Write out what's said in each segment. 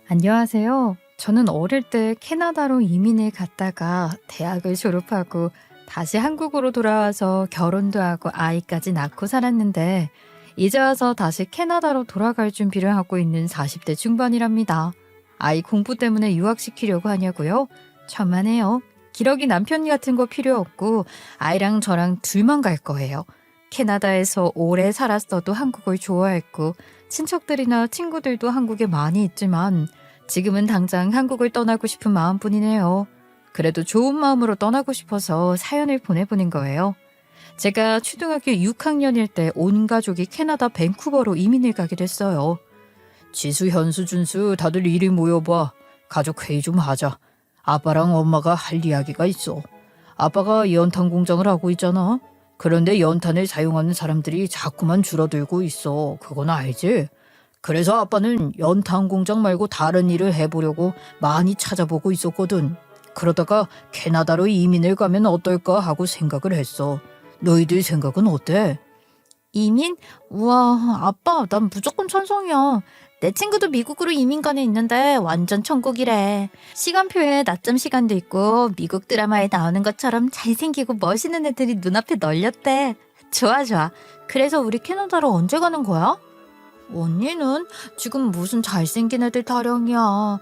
안녕하세요. 저는 어릴 때 캐나다로 이민을 갔다가 대학을 졸업하고 다시 한국으로 돌아와서 결혼도 하고 아이까지 낳고 살았는데 이제 와서 다시 캐나다로 돌아갈 준비를 하고 있는 40대 중반이랍니다. 아이 공부 때문에 유학시키려고 하냐고요? 천만에요. 기러기 남편 같은 거 필요 없고 아이랑 저랑 둘만 갈 거예요. 캐나다에서 오래 살았어도 한국을 좋아했고 친척들이나 친구들도 한국에 많이 있지만 지금은 당장 한국을 떠나고 싶은 마음뿐이네요. 그래도 좋은 마음으로 떠나고 싶어서 사연을 보내보는 거예요. 제가 초등학교 6학년일 때 온 가족이 캐나다 밴쿠버로 이민을 가게 됐어요. 지수, 현수, 준수 다들 이리 모여봐. 가족 회의 좀 하자. 아빠랑 엄마가 할 이야기가 있어. 아빠가 연탄 공장을 하고 있잖아. 그런데 연탄을 사용하는 사람들이 자꾸만 줄어들고 있어. 그건 알지? 그래서 아빠는 연탄 공장 말고 다른 일을 해보려고 많이 찾아보고 있었거든. 그러다가 캐나다로 이민을 가면 어떨까 하고 생각을 했어. 너희들 생각은 어때? 이민? 우와, 아빠, 난 무조건 찬성이야. 내 친구도 미국으로 이민 가네 있는데 완전 천국이래. 시간표에 낮잠 시간도 있고 미국 드라마에 나오는 것처럼 잘생기고 멋있는 애들이 눈앞에 널렸대. 좋아, 좋아. 그래서 우리 캐나다로 언제 가는 거야? 언니는 지금 무슨 잘생긴 애들 타령이야.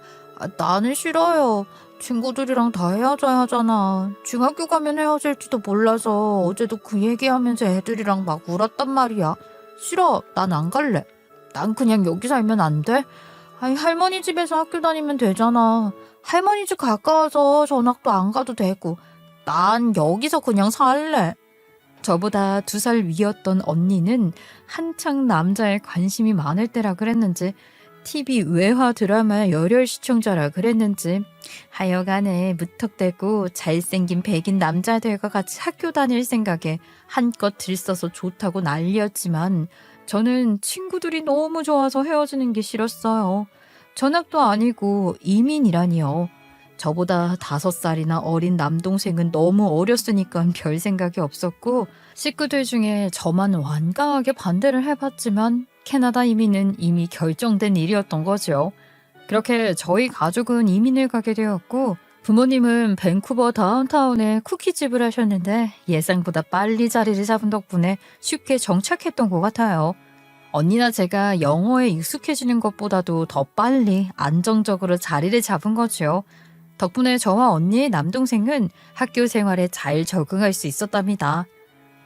나는 싫어요. 친구들이랑 다 헤어져야 하잖아. 중학교 가면 헤어질지도 몰라서 어제도 그 얘기하면서 애들이랑 막 울었단 말이야. 싫어. 난 안 갈래. 난 그냥 여기 살면 안 돼? 아니, 할머니 집에서 학교 다니면 되잖아. 할머니 집 가까워서 전학도 안 가도 되고. 난 여기서 그냥 살래. 저보다 2살 위였던 언니는 한창 남자에 관심이 많을 때라 그랬는지 TV 외화 드라마 열혈 시청자라 그랬는지 하여간에 무턱대고 잘생긴 백인 남자들과 같이 학교 다닐 생각에 한껏 들써서 좋다고 난리였지만 저는 친구들이 너무 좋아서 헤어지는 게 싫었어요. 전학도 아니고 이민이라니요. 저보다 5살이나 어린 남동생은 너무 어렸으니까 별 생각이 없었고 식구들 중에 저만 완강하게 반대를 해봤지만 캐나다 이민은 이미 결정된 일이었던 거죠. 그렇게 저희 가족은 이민을 가게 되었고 부모님은 밴쿠버 다운타운에 쿠키집을 하셨는데 예상보다 빨리 자리를 잡은 덕분에 쉽게 정착했던 것 같아요. 언니나 제가 영어에 익숙해지는 것보다도 더 빨리 안정적으로 자리를 잡은 거죠. 덕분에 저와 언니의 남동생은 학교 생활에 잘 적응할 수 있었답니다.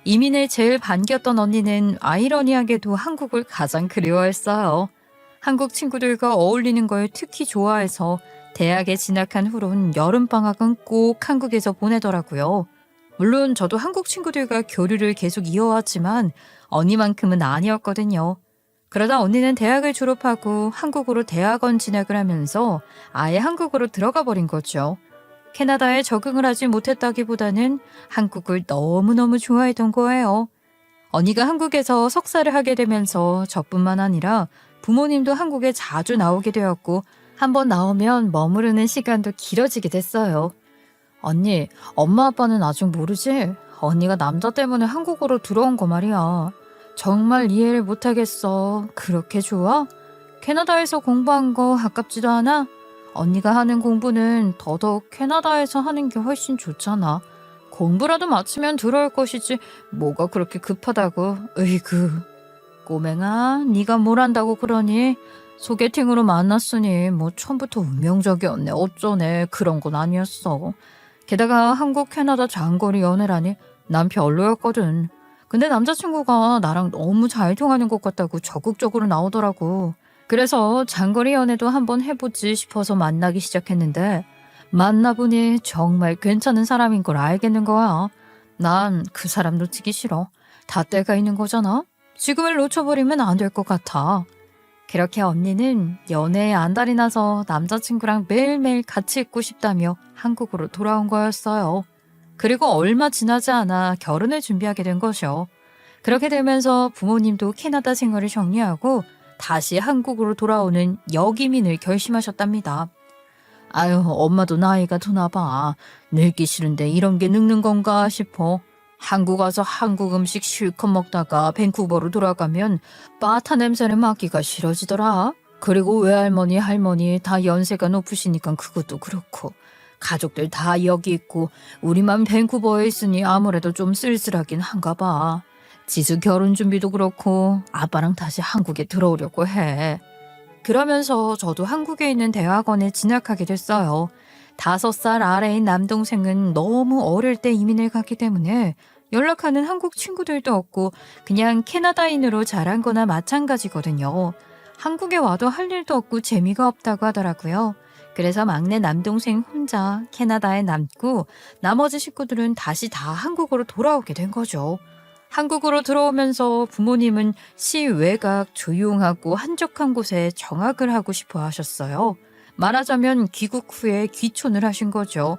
이민을 제일 반겼던 언니는 아이러니하게도 한국을 가장 그리워했어요. 한국 친구들과 어울리는 걸 특히 좋아해서 대학에 진학한 후론 여름방학은 꼭 한국에서 보내더라고요. 물론 저도 한국 친구들과 교류를 계속 이어왔지만 언니만큼은 아니었거든요. 그러다 언니는 대학을 졸업하고 한국으로 대학원 진학을 하면서 아예 한국으로 들어가 버린 거죠. 캐나다에 적응을 하지 못했다기보다는 한국을 너무너무 좋아했던 거예요. 언니가 한국에서 석사를 하게 되면서 저뿐만 아니라 부모님도 한국에 자주 나오게 되었고 한번 나오면 머무르는 시간도 길어지게 됐어요. 언니, 엄마 아빠는 아직 모르지? 언니가 남자 때문에 한국으로 들어온 거 말이야. 정말 이해를 못하겠어. 그렇게 좋아? 캐나다에서 공부한 거 아깝지도 않아? 언니가 하는 공부는 더더욱 캐나다에서 하는 게 훨씬 좋잖아. 공부라도 마치면 들어올 것이지 뭐가 그렇게 급하다고. 으이그. 꼬맹아, 네가 뭘 한다고 그러니? 소개팅으로 만났으니 뭐 처음부터 운명적이었네 어쩌네 그런 건 아니었어. 게다가 한국 캐나다 장거리 연애라니 난 별로였거든. 근데 남자친구가 나랑 너무 잘 통하는 것 같다고 적극적으로 나오더라고. 그래서 장거리 연애도 한번 해보지 싶어서 만나기 시작했는데 만나보니 정말 괜찮은 사람인 걸 알겠는 거야. 난 그 사람 놓치기 싫어. 다 때가 있는 거잖아. 지금을 놓쳐버리면 안 될 것 같아. 그렇게 언니는 연애에 안달이 나서 남자친구랑 매일매일 같이 있고 싶다며 한국으로 돌아온 거였어요. 그리고 얼마 지나지 않아 결혼을 준비하게 된 거죠. 그렇게 되면서 부모님도 캐나다 생활을 정리하고 다시 한국으로 돌아오는 역이민을 결심하셨답니다. 아유, 엄마도 나이가 드나 봐. 늙기 싫은데 이런 게 늙는 건가 싶어. 한국 와서 한국 음식 실컷 먹다가 밴쿠버로 돌아가면 바타 냄새를 맡기가 싫어지더라. 그리고 외할머니, 할머니 다 연세가 높으시니까 그것도 그렇고 가족들 다 여기 있고 우리만 밴쿠버에 있으니 아무래도 좀 쓸쓸하긴 한가 봐. 지수 결혼 준비도 그렇고 아빠랑 다시 한국에 들어오려고 해. 그러면서 저도 한국에 있는 대학원에 진학하게 됐어요. 5살 아래인 남동생은 너무 어릴 때 이민을 갔기 때문에 연락하는 한국 친구들도 없고 그냥 캐나다인으로 자란 거나 마찬가지거든요. 한국에 와도 할 일도 없고 재미가 없다고 하더라고요. 그래서 막내 남동생 혼자 캐나다에 남고 나머지 식구들은 다시 다 한국으로 돌아오게 된 거죠. 한국으로 들어오면서 부모님은 시 외곽 조용하고 한적한 곳에 정학을 하고 싶어 하셨어요. 말하자면 귀국 후에 귀촌을 하신 거죠.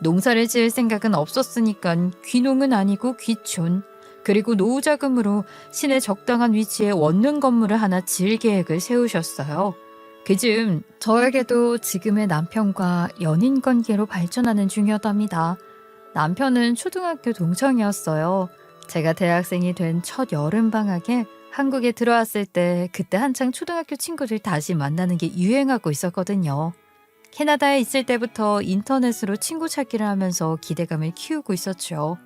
농사를 지을 생각은 없었으니까 귀농은 아니고 귀촌. 그리고 노후 자금으로 시내 적당한 위치에 원룸 건물을 하나 지을 계획을 세우셨어요. 그즈음 저에게도 지금의 남편과 연인 관계로 발전하는 중이었답니다. 남편은 초등학교 동창이었어요. 제가 대학생이 된 첫 여름방학에 한국에 들어왔을 때 그때 한창 초등학교 친구들 다시 만나는 게 유행하고 있었거든요. 캐나다에 있을 때부터 인터넷으로 친구 찾기를 하면서 기대감을 키우고 있었죠.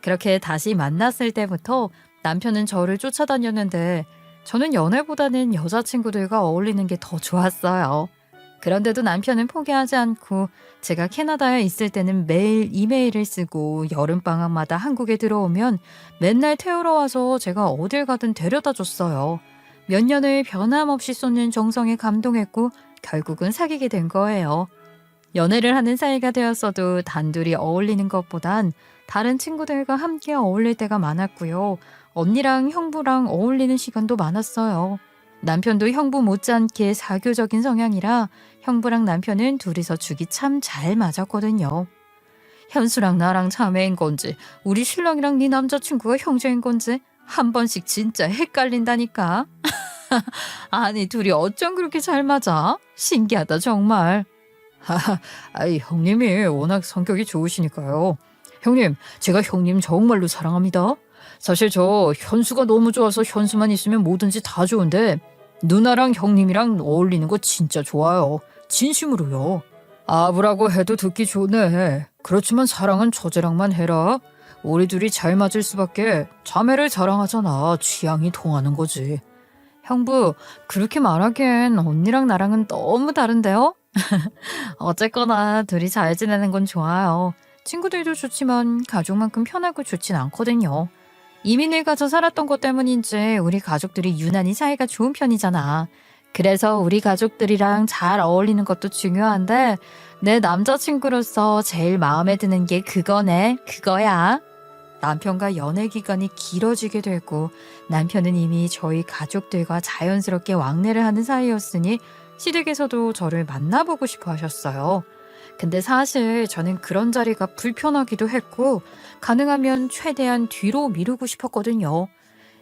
그렇게 다시 만났을 때부터 남편은 저를 쫓아다녔는데 저는 연애보다는 여자친구들과 어울리는 게 더 좋았어요. 그런데도 남편은 포기하지 않고 제가 캐나다에 있을 때는 매일 이메일을 쓰고 여름방학마다 한국에 들어오면 맨날 태우러 와서 제가 어딜 가든 데려다 줬어요. 몇 년을 변함없이 쏟는 정성에 감동했고 결국은 사귀게 된 거예요. 연애를 하는 사이가 되었어도 단둘이 어울리는 것보단 다른 친구들과 함께 어울릴 때가 많았고요. 언니랑 형부랑 어울리는 시간도 많았어요. 남편도 형부 못지않게 사교적인 성향이라 형부랑 남편은 둘이서 죽이 참 잘 맞았거든요. 현수랑 나랑 자매인 건지 우리 신랑이랑 네 남자친구가 형제인 건지 한 번씩 진짜 헷갈린다니까. 아니 둘이 어쩜 그렇게 잘 맞아? 신기하다 정말. 아이 형님이 워낙 성격이 좋으시니까요. 형님 제가 형님 정말로 사랑합니다. 사실 저 현수가 너무 좋아서 현수만 있으면 뭐든지 다 좋은데 누나랑 형님이랑 어울리는 거 진짜 좋아요. 진심으로요. 아부라고 해도 듣기 좋네. 그렇지만 사랑은 처제랑만 해라. 우리 둘이 잘 맞을 수밖에. 자매를 자랑하잖아. 취향이 통하는 거지. 형부 그렇게 말하기엔 언니랑 나랑은 너무 다른데요? 어쨌거나 둘이 잘 지내는 건 좋아요. 친구들도 좋지만 가족만큼 편하고 좋진 않거든요. 이민을 가서 살았던 것 때문인지 우리 가족들이 유난히 사이가 좋은 편이잖아. 그래서 우리 가족들이랑 잘 어울리는 것도 중요한데 내 남자친구로서 제일 마음에 드는 게 그거네. 그거야. 남편과 연애 기간이 길어지게 되고 남편은 이미 저희 가족들과 자연스럽게 왕래를 하는 사이였으니 시댁에서도 저를 만나보고 싶어 하셨어요. 근데 사실 저는 그런 자리가 불편하기도 했고 가능하면 최대한 뒤로 미루고 싶었거든요.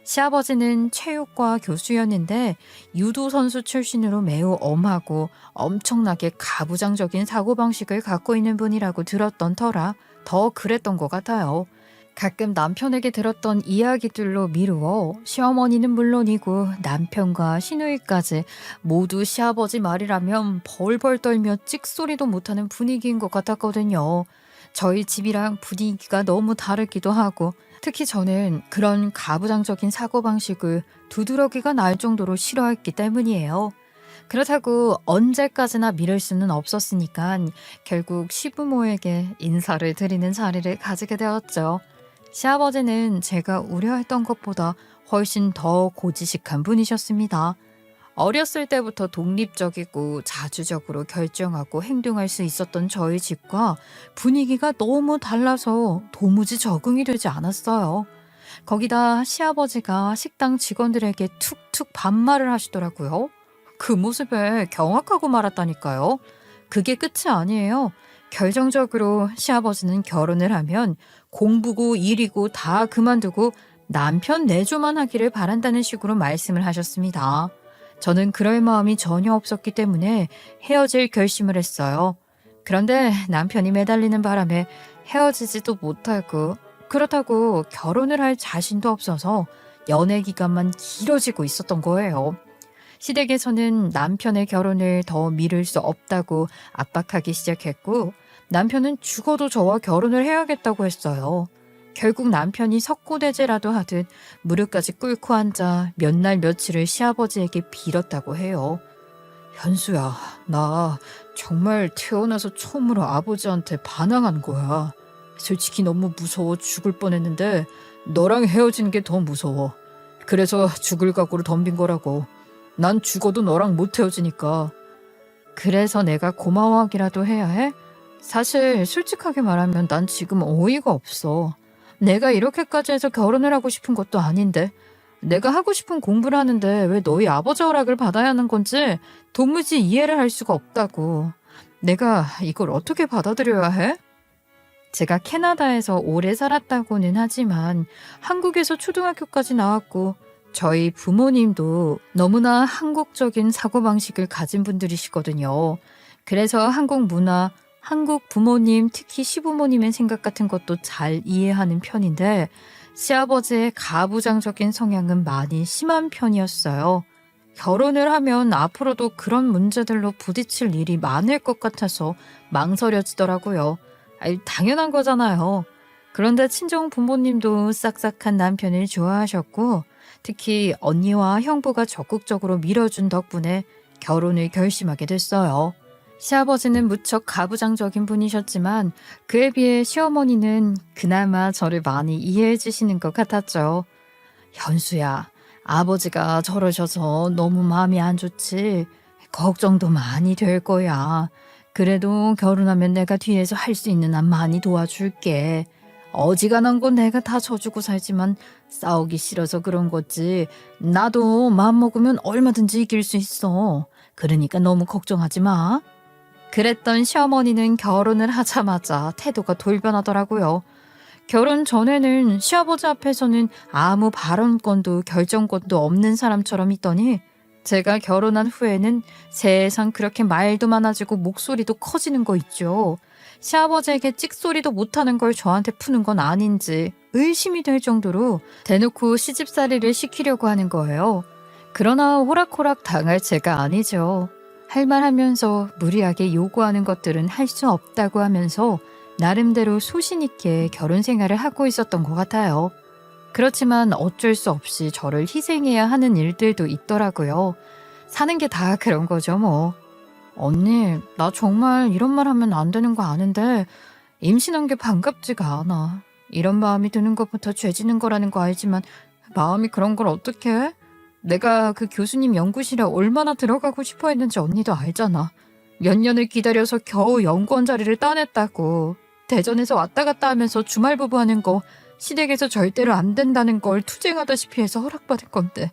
시아버지는 체육과 교수였는데 유도 선수 출신으로 매우 엄하고 엄청나게 가부장적인 사고방식을 갖고 있는 분이라고 들었던 터라 더 그랬던 것 같아요. 가끔 남편에게 들었던 이야기들로 미루어 시어머니는 물론이고 남편과 시누이까지 모두 시아버지 말이라면 벌벌 떨며 찍소리도 못하는 분위기인 것 같았거든요. 저희 집이랑 분위기가 너무 다르기도 하고 특히 저는 그런 가부장적인 사고방식을 두드러기가 날 정도로 싫어했기 때문이에요. 그렇다고 언제까지나 미룰 수는 없었으니까 결국 시부모에게 인사를 드리는 자리를 가지게 되었죠. 시아버지는 제가 우려했던 것보다 훨씬 더 고지식한 분이셨습니다. 어렸을 때부터 독립적이고 자주적으로 결정하고 행동할 수 있었던 저희 집과 분위기가 너무 달라서 도무지 적응이 되지 않았어요. 거기다 시아버지가 식당 직원들에게 툭툭 반말을 하시더라고요. 그 모습에 경악하고 말았다니까요. 그게 끝이 아니에요. 결정적으로 시아버지는 결혼을 하면 공부고 일이고 다 그만두고 남편 내조만 하기를 바란다는 식으로 말씀을 하셨습니다. 저는 그럴 마음이 전혀 없었기 때문에 헤어질 결심을 했어요. 그런데 남편이 매달리는 바람에 헤어지지도 못하고 그렇다고 결혼을 할 자신도 없어서 연애 기간만 길어지고 있었던 거예요. 시댁에서는 남편의 결혼을 더 미룰 수 없다고 압박하기 시작했고, 남편은 죽어도 저와 결혼을 해야겠다고 했어요. 결국 남편이 석고대죄라도 하듯 무릎까지 꿇고 앉아 몇 날 며칠을 시아버지에게 빌었다고 해요. 현수야, 나 정말 태어나서 처음으로 아버지한테 반항한 거야. 솔직히 너무 무서워 죽을 뻔했는데 너랑 헤어진 게 더 무서워. 그래서 죽을 각오로 덤빈 거라고. 난 죽어도 너랑 못 헤어지니까. 그래서 내가 고마워하기라도 해야 해? 사실 솔직하게 말하면 난 지금 어이가 없어. 내가 이렇게까지 해서 결혼을 하고 싶은 것도 아닌데 내가 하고 싶은 공부를 하는데 왜 너희 아버지 허락을 받아야 하는 건지 도무지 이해를 할 수가 없다고. 내가 이걸 어떻게 받아들여야 해? 제가 캐나다에서 오래 살았다고는 하지만 한국에서 초등학교까지 나왔고 저희 부모님도 너무나 한국적인 사고방식을 가진 분들이시거든요. 그래서 한국 문화, 한국 부모님, 특히 시부모님의 생각 같은 것도 잘 이해하는 편인데 시아버지의 가부장적인 성향은 많이 심한 편이었어요. 결혼을 하면 앞으로도 그런 문제들로 부딪힐 일이 많을 것 같아서 망설여지더라고요. 아니, 당연한 거잖아요. 그런데 친정 부모님도 싹싹한 남편을 좋아하셨고 특히 언니와 형부가 적극적으로 밀어준 덕분에 결혼을 결심하게 됐어요. 시아버지는 무척 가부장적인 분이셨지만 그에 비해 시어머니는 그나마 저를 많이 이해해 주시는 것 같았죠. 현수야, 아버지가 저러셔서 너무 마음이 안 좋지. 걱정도 많이 될 거야. 그래도 결혼하면 내가 뒤에서 할 수 있는 한 많이 도와줄게. 어지간한 건 내가 다 져주고 살지만 싸우기 싫어서 그런 거지. 나도 마음먹으면 얼마든지 이길 수 있어. 그러니까 너무 걱정하지 마. 그랬던 시어머니는 결혼을 하자마자 태도가 돌변하더라고요. 결혼 전에는 시아버지 앞에서는 아무 발언권도 결정권도 없는 사람처럼 있더니 제가 결혼한 후에는 세상 그렇게 말도 많아지고 목소리도 커지는 거 있죠. 시아버지에게 찍소리도 못하는 걸 저한테 푸는 건 아닌지 의심이 될 정도로 대놓고 시집살이를 시키려고 하는 거예요. 그러나 호락호락 당할 제가 아니죠. 할 말하면서 무리하게 요구하는 것들은 할 수 없다고 하면서 나름대로 소신 있게 결혼 생활을 하고 있었던 것 같아요. 그렇지만 어쩔 수 없이 저를 희생해야 하는 일들도 있더라고요. 사는 게 다 그런 거죠 뭐. 언니, 나 정말 이런 말 하면 안 되는 거 아는데 임신한 게 반갑지가 않아. 이런 마음이 드는 것부터 죄 지는 거라는 거 알지만 마음이 그런 걸 어떻게 해? 내가 그 교수님 연구실에 얼마나 들어가고 싶어 했는지 언니도 알잖아. 몇 년을 기다려서 겨우 연구원 자리를 따냈다고. 대전에서 왔다 갔다 하면서 주말 부부하는 거 시댁에서 절대로 안 된다는 걸 투쟁하다시피 해서 허락받은 건데.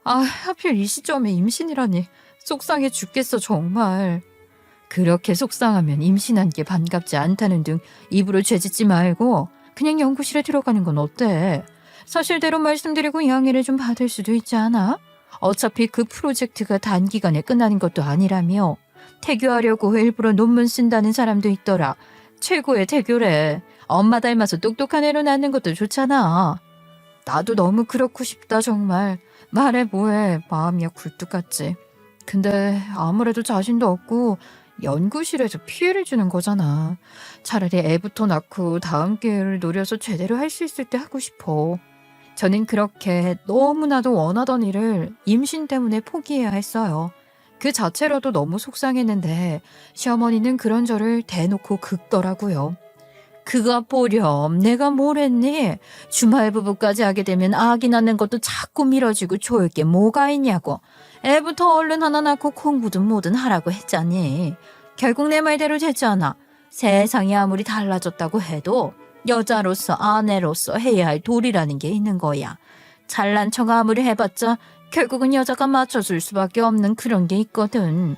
아, 하필 이 시점에 임신이라니. 속상해 죽겠어 정말. 그렇게 속상하면 임신한 게 반갑지 않다는 등 입으로 죄짓지 말고 그냥 연구실에 들어가는 건 어때? 사실대로 말씀드리고 양해를 좀 받을 수도 있지 않아? 어차피 그 프로젝트가 단기간에 끝나는 것도 아니라며. 태교하려고 일부러 논문 쓴다는 사람도 있더라. 최고의 태교래. 엄마 닮아서 똑똑한 애로 낳는 것도 좋잖아. 나도 너무 그렇고 싶다 정말. 말해 뭐해. 마음이야 굴뚝 같지. 근데 아무래도 자신도 없고 연구실에서 피해를 주는 거잖아. 차라리 애부터 낳고 다음 기회를 노려서 제대로 할 수 있을 때 하고 싶어. 저는 그렇게 너무나도 원하던 일을 임신 때문에 포기해야 했어요. 그 자체로도 너무 속상했는데 시어머니는 그런 저를 대놓고 긁더라고요. 그가 보렴 내가 뭘 했니? 주말 부부까지 하게 되면 아기 낳는 것도 자꾸 미뤄지고 좋을 게 뭐가 있냐고. 애부터 얼른 하나 낳고 공부든 뭐든 하라고 했잖니. 결국 내 말대로 됐잖아. 세상이 아무리 달라졌다고 해도 여자로서 아내로서 해야 할 도리라는 게 있는 거야. 잘난 척 아무리 해봤자 결국은 여자가 맞춰줄 수밖에 없는 그런 게 있거든.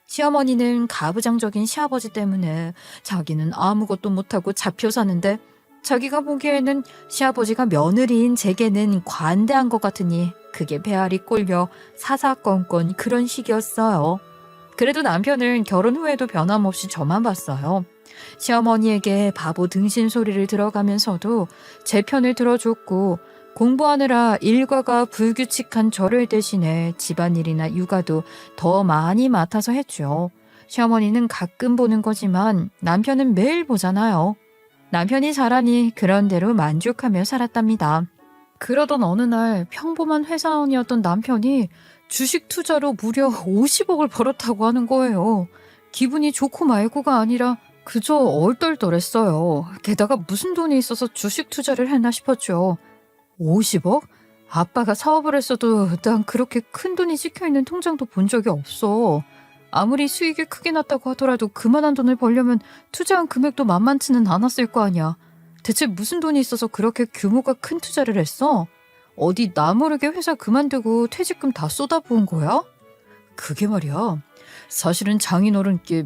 시어머니는 가부장적인 시아버지 때문에 자기는 아무것도 못하고 잡혀 사는데 자기가 보기에는 시아버지가 며느리인 제게는 관대한 것 같으니 그게 배알이 꼴려 사사건건 그런 식이었어요. 그래도 남편은 결혼 후에도 변함없이 저만 봤어요. 시어머니에게 바보 등신 소리를 들어가면서도 제 편을 들어줬고 공부하느라 일과가 불규칙한 저를 대신해 집안일이나 육아도 더 많이 맡아서 했죠. 시어머니는 가끔 보는 거지만 남편은 매일 보잖아요. 남편이 잘하니 그런대로 만족하며 살았답니다. 그러던 어느 날 평범한 회사원이었던 남편이 주식 투자로 무려 50억을 벌었다고 하는 거예요. 기분이 좋고 말고가 아니라 그저 얼떨떨했어요. 게다가 무슨 돈이 있어서 주식 투자를 했나 싶었죠. 50억? 아빠가 사업을 했어도 난 그렇게 큰 돈이 찍혀있는 통장도 본 적이 없어. 아무리 수익이 크게 났다고 하더라도 그만한 돈을 벌려면 투자한 금액도 만만치는 않았을 거 아니야. 대체 무슨 돈이 있어서 그렇게 규모가 큰 투자를 했어? 어디 나 모르게 회사 그만두고 퇴직금 다 쏟아부은 거야? 그게 말이야. 사실은 장인어른께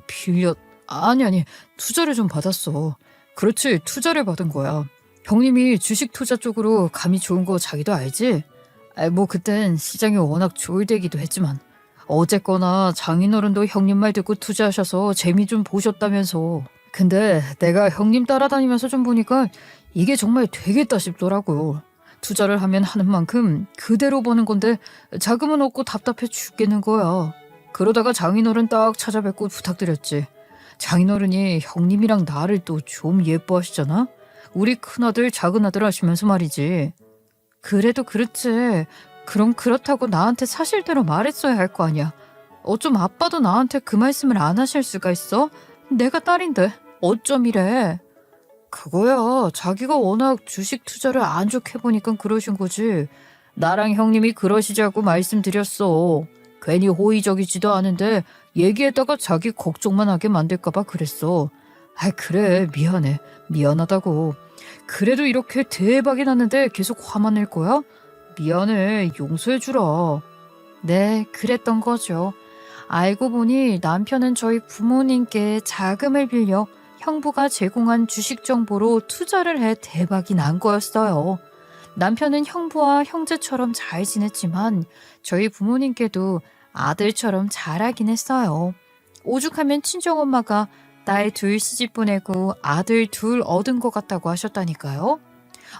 아니, 투자를 좀 받았어. 그렇지, 투자를 받은 거야. 형님이 주식 투자 쪽으로 감이 좋은 거 자기도 알지? 뭐 그땐 시장이 워낙 조율되기도 했지만 어쨌거나 장인어른도 형님 말 듣고 투자하셔서 재미 좀 보셨다면서. 근데 내가 형님 따라다니면서 좀 보니까 이게 정말 되겠다 싶더라고. 투자를 하면 하는 만큼 그대로 버는 건데 자금은 없고 답답해 죽겠는 거야. 그러다가 장인어른 딱 찾아뵙고 부탁드렸지. 장인어른이 형님이랑 나를 또 좀 예뻐하시잖아? 우리 큰아들 작은아들 하시면서 말이지. 그래도 그렇지. 그럼 그렇다고 나한테 사실대로 말했어야 할 거 아니야. 어쩜 아빠도 나한테 그 말씀을 안 하실 수가 있어? 내가 딸인데 어쩜 이래. 그거야, 자기가 워낙 주식 투자를 안 좋게 보니까 그러신 거지. 나랑 형님이 그러시자고 말씀드렸어. 괜히 호의적이지도 않은데 얘기했다가 자기 걱정만 하게 만들까 봐 그랬어. 그래, 미안해. 미안하다고. 그래도 이렇게 대박이 났는데 계속 화만 낼 거야? 미안해. 용서해주라. 네, 그랬던 거죠. 알고 보니 남편은 저희 부모님께 자금을 빌려 형부가 제공한 주식 정보로 투자를 해 대박이 난 거였어요. 남편은 형부와 형제처럼 잘 지냈지만 저희 부모님께도 아들처럼 잘하긴 했어요. 오죽하면 친정엄마가 딸 둘 시집 보내고 아들 둘 얻은 것 같다고 하셨다니까요.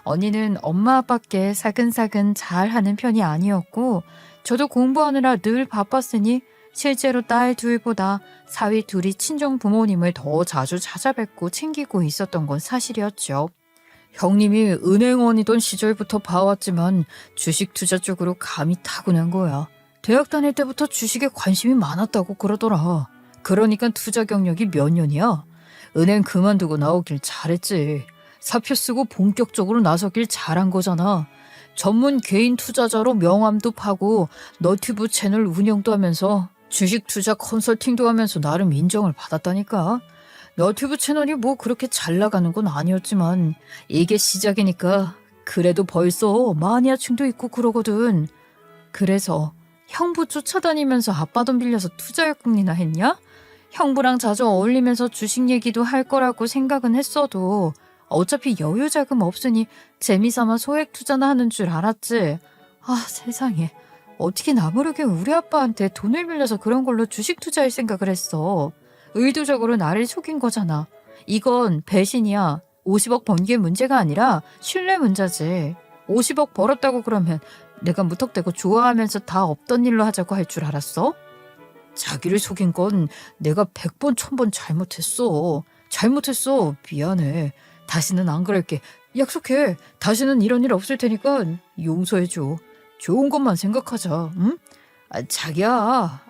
언니는 엄마 아빠께 사근사근 잘하는 편이 아니었고 저도 공부하느라 늘 바빴으니 실제로 딸 둘보다 사위 둘이 친정 부모님을 더 자주 찾아뵙고 챙기고 있었던 건 사실이었죠. 형님이 은행원이던 시절부터 봐왔지만 주식 투자 쪽으로 감이 타고난 거야. 대학 다닐 때부터 주식에 관심이 많았다고 그러더라. 그러니까 투자 경력이 몇 년이야? 은행 그만두고 나오길 잘했지. 사표 쓰고 본격적으로 나서길 잘한 거잖아. 전문 개인 투자자로 명함도 파고 너튜브 채널 운영도 하면서 주식 투자 컨설팅도 하면서 나름 인정을 받았다니까. 너튜브 채널이 뭐 그렇게 잘 나가는 건 아니었지만 이게 시작이니까 그래도 벌써 마니아층도 있고 그러거든. 그래서 형부 쫓아다니면서 아빠 돈 빌려서 투자였국이나 했냐? 형부랑 자주 어울리면서 주식 얘기도 할 거라고 생각은 했어도 어차피 여유 자금 없으니 재미삼아 소액 투자나 하는 줄 알았지. 세상에. 어떻게 나 모르게 우리 아빠한테 돈을 빌려서 그런 걸로 주식 투자할 생각을 했어. 의도적으로 나를 속인 거잖아. 이건 배신이야. 50억 번 게 문제가 아니라 신뢰 문제지. 50억 벌었다고 그러면 내가 무턱대고 좋아하면서 다 없던 일로 하자고 할 줄 알았어? 자기를 속인 건 내가 100번 1000번 잘못했어. 잘못했어. 미안해. 다시는 안 그럴게. 약속해. 다시는 이런 일 없을 테니까 용서해줘. 좋은 것만 생각하자. 응? 자기야.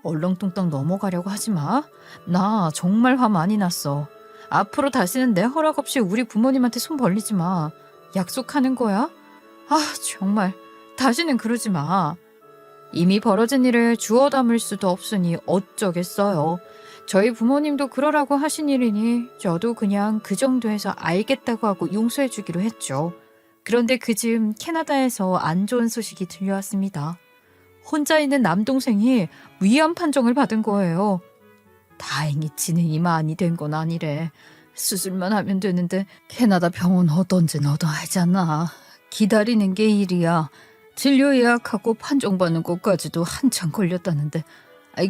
얼렁뚱땅 넘어가려고 하지 마. 나 정말 화 많이 났어. 앞으로 다시는 내 허락 없이 우리 부모님한테 손 벌리지 마. 약속하는 거야? 정말. 다시는 그러지 마. 이미 벌어진 일을 주워 담을 수도 없으니 어쩌겠어요. 저희 부모님도 그러라고 하신 일이니 저도 그냥 그 정도에서 알겠다고 하고 용서해 주기로 했죠. 그런데 그즈음 캐나다에서 안 좋은 소식이 들려왔습니다. 혼자 있는 남동생이 위암 판정을 받은 거예요. 다행히 진행이 많이 된 건 아니래. 수술만 하면 되는데 캐나다 병원 어떤지 너도 알잖아. 기다리는 게 일이야. 진료 예약하고 판정받는 것까지도 한참 걸렸다는데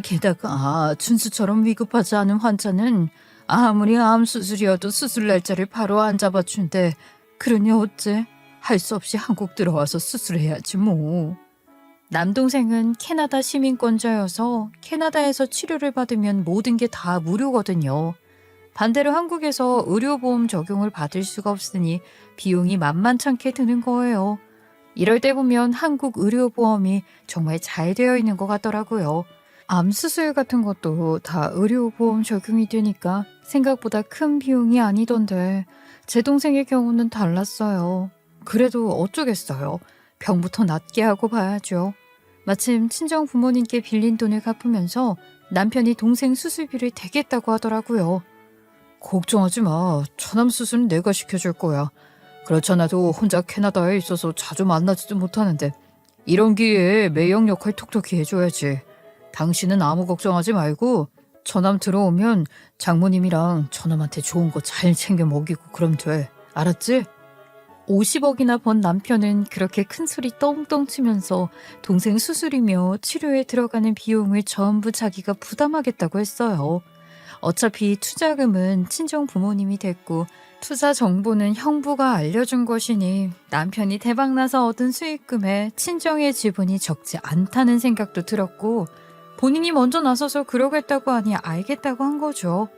게다가 준수처럼 위급하지 않은 환자는 아무리 암 수술이어도 수술 날짜를 바로 안 잡아준대. 그러니 어째? 할 수 없이 한국 들어와서 수술해야지 뭐. 남동생은 캐나다 시민권자여서 캐나다에서 치료를 받으면 모든 게 다 무료거든요. 반대로 한국에서 의료보험 적용을 받을 수가 없으니 비용이 만만찮게 드는 거예요. 이럴 때 보면 한국 의료보험이 정말 잘 되어 있는 것 같더라고요. 암 수술 같은 것도 다 의료보험 적용이 되니까 생각보다 큰 비용이 아니던데 제 동생의 경우는 달랐어요. 그래도 어쩌겠어요. 병부터 낫게 하고 봐야죠. 마침 친정 부모님께 빌린 돈을 갚으면서 남편이 동생 수술비를 대겠다고 하더라고요. 걱정하지 마. 처남 수술은 내가 시켜줄 거야. 그렇잖아도 혼자 캐나다에 있어서 자주 만나지도 못하는데 이런 기회에 매형 역할 톡톡히 해줘야지. 당신은 아무 걱정하지 말고 처남 들어오면 장모님이랑 처남한테 좋은 거 잘 챙겨 먹이고 그럼 돼. 알았지? 50억이나 번 남편은 그렇게 큰 소리 똥똥 치면서 동생 수술이며 치료에 들어가는 비용을 전부 자기가 부담하겠다고 했어요. 어차피 투자금은 친정 부모님이 됐고 투자 정보는 형부가 알려준 것이니 남편이 대박나서 얻은 수익금에 친정의 지분이 적지 않다는 생각도 들었고 본인이 먼저 나서서 그러겠다고 하니 알겠다고 한 거죠.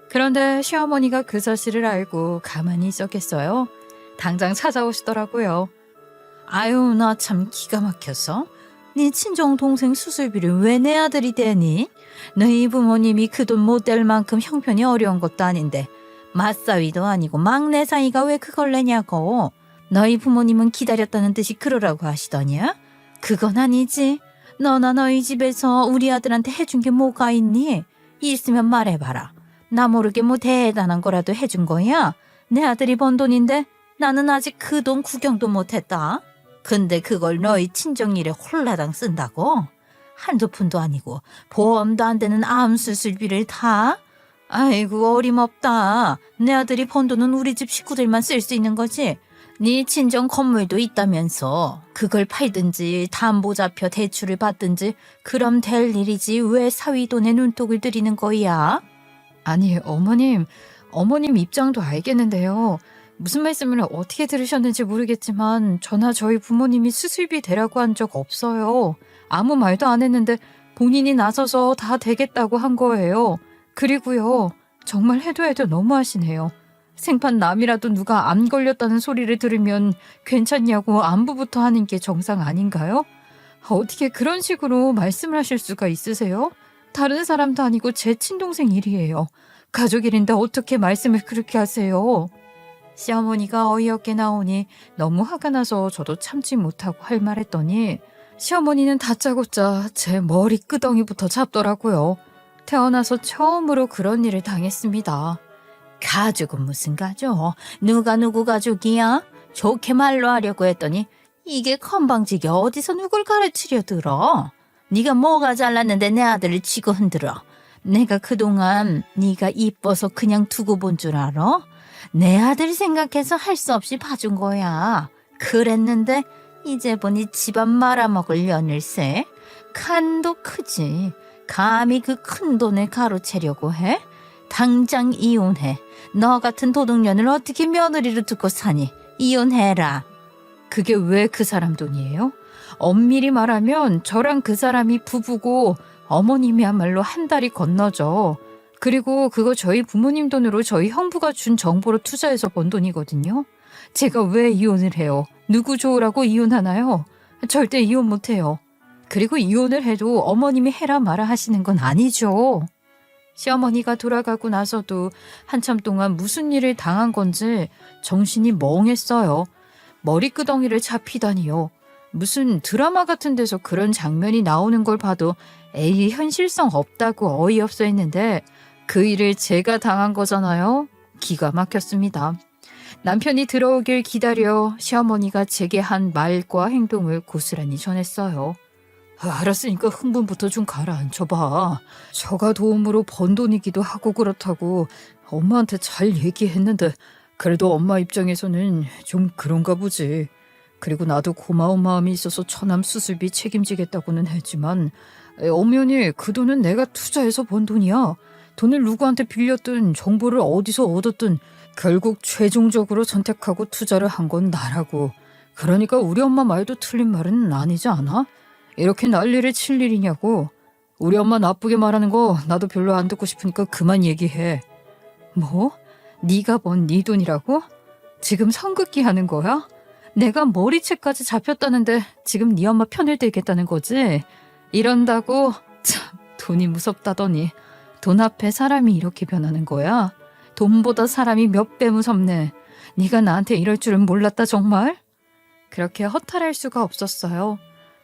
그런데 시어머니가 그 사실을 알고 가만히 있었겠어요? 당장 찾아오시더라고요. 아유, 나 참 기가 막혀서. 네 친정 동생 수술비를 왜 내 아들이 대니? 너희 부모님이 그 돈 못 댈 만큼 형편이 어려운 것도 아닌데 맞사위도 아니고 막내 사이가 왜 그걸 내냐고. 너희 부모님은 기다렸다는 듯이 그러라고 하시더냐? 그건 아니지. 너나 너희 집에서 우리 아들한테 해준 게 뭐가 있니? 있으면 말해봐라. 나 모르게 뭐 대단한 거라도 해준 거야? 내 아들이 번 돈인데 나는 아직 그 돈 구경도 못했다. 근데 그걸 너희 친정일에 홀라당 쓴다고? 한두 푼도 아니고 보험도 안 되는 암 수술비를 다? 아이고 어림없다. 내 아들이 번 돈은 우리 집 식구들만 쓸 수 있는 거지. 네 친정 건물도 있다면서 그걸 팔든지 담보 잡혀 대출을 받든지 그럼 될 일이지 왜 사위 돈에 눈독을 들이는 거야? 아니 어머님 입장도 알겠는데요. 무슨 말씀을 어떻게 들으셨는지 모르겠지만 저나 저희 부모님이 수술비 대라고 한 적 없어요. 아무 말도 안 했는데 본인이 나서서 다 되겠다고 한 거예요. 그리고요. 정말 해도 너무하시네요. 생판 남이라도 누가 암 걸렸다는 소리를 들으면 괜찮냐고 안부부터 하는 게 정상 아닌가요? 어떻게 그런 식으로 말씀을 하실 수가 있으세요? 다른 사람도 아니고 제 친동생 일이에요. 가족 일인데 어떻게 말씀을 그렇게 하세요? 시어머니가 어이없게 나오니 너무 화가 나서 저도 참지 못하고 할 말했더니 시어머니는 다짜고짜 제 머리 끄덩이부터 잡더라고요. 태어나서 처음으로 그런 일을 당했습니다. 가족은 무슨 가족? 누가 누구 가족이야? 좋게 말로 하려고 했더니 이게 건방지게 어디서 누굴 가르치려 들어? 네가 뭐가 잘났는데 내 아들을 치고 흔들어. 내가 그동안 네가 이뻐서 그냥 두고 본 줄 알아? 내 아들 생각해서 할 수 없이 봐준 거야. 그랬는데 이제 보니 집안 말아먹을 년일세. 간도 크지. 감히 그 큰 돈을 가로채려고 해? 당장 이혼해. 너 같은 도둑년을 어떻게 며느리로 두고 사니? 이혼해라. 그게 왜 그 사람 돈이에요? 엄밀히 말하면 저랑 그 사람이 부부고 어머님이야말로 한 달이 건너죠. 그리고 그거 저희 부모님 돈으로 저희 형부가 준 정보로 투자해서 번 돈이거든요. 제가 왜 이혼을 해요? 누구 좋으라고 이혼하나요? 절대 이혼 못해요. 그리고 이혼을 해도 어머님이 해라 마라 하시는 건 아니죠. 시어머니가 돌아가고 나서도 한참 동안 무슨 일을 당한 건지 정신이 멍했어요. 머리끄덩이를 잡히다니요. 무슨 드라마 같은 데서 그런 장면이 나오는 걸 봐도 에이 현실성 없다고 어이없어 했는데 그 일을 제가 당한 거잖아요. 기가 막혔습니다. 남편이 들어오길 기다려 시어머니가 제게 한 말과 행동을 고스란히 전했어요. 알았으니까 흥분부터 좀 가라앉혀봐. 저가 도움으로 번 돈이기도 하고 그렇다고 엄마한테 잘 얘기했는데 그래도 엄마 입장에서는 좀 그런가 보지. 그리고 나도 고마운 마음이 있어서 처남 수술비 책임지겠다고는 했지만 엄연히 그 돈은 내가 투자해서 번 돈이야. 돈을 누구한테 빌렸든 정보를 어디서 얻었든 결국 최종적으로 선택하고 투자를 한 건 나라고. 그러니까 우리 엄마 말도 틀린 말은 아니지 않아? 이렇게 난리를 칠 일이냐고. 우리 엄마 나쁘게 말하는 거 나도 별로 안 듣고 싶으니까 그만 얘기해. 뭐? 네가 번 네 돈이라고? 지금 선긋기 하는 거야? 내가 머리채까지 잡혔다는데 지금 네 엄마 편을 들겠다는 거지? 이런다고? 참, 돈이 무섭다더니. 돈 앞에 사람이 이렇게 변하는 거야? 돈보다 사람이 몇 배 무섭네. 네가 나한테 이럴 줄은 몰랐다 정말? 그렇게 허탈할 수가 없었어요.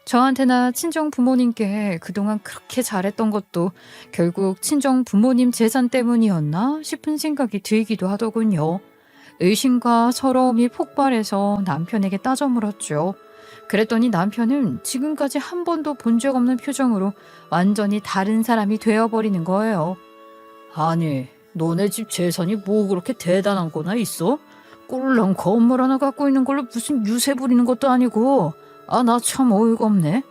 저한테나 친정 부모님께 그동안 그렇게 잘했던 것도 결국 친정 부모님 재산 때문이었나 싶은 생각이 들기도 하더군요. 의심과 서러움이 폭발해서 남편에게 따져 물었죠. 그랬더니 남편은 지금까지 한 번도 본 적 없는 표정으로 완전히 다른 사람이 되어버리는 거예요. 아니, 너네 집 재산이 뭐 그렇게 대단한 거나 있어? 꿀렁 건물 하나 갖고 있는 걸로 무슨 유세 부리는 것도 아니고. 아, 나 참 어이가 없네.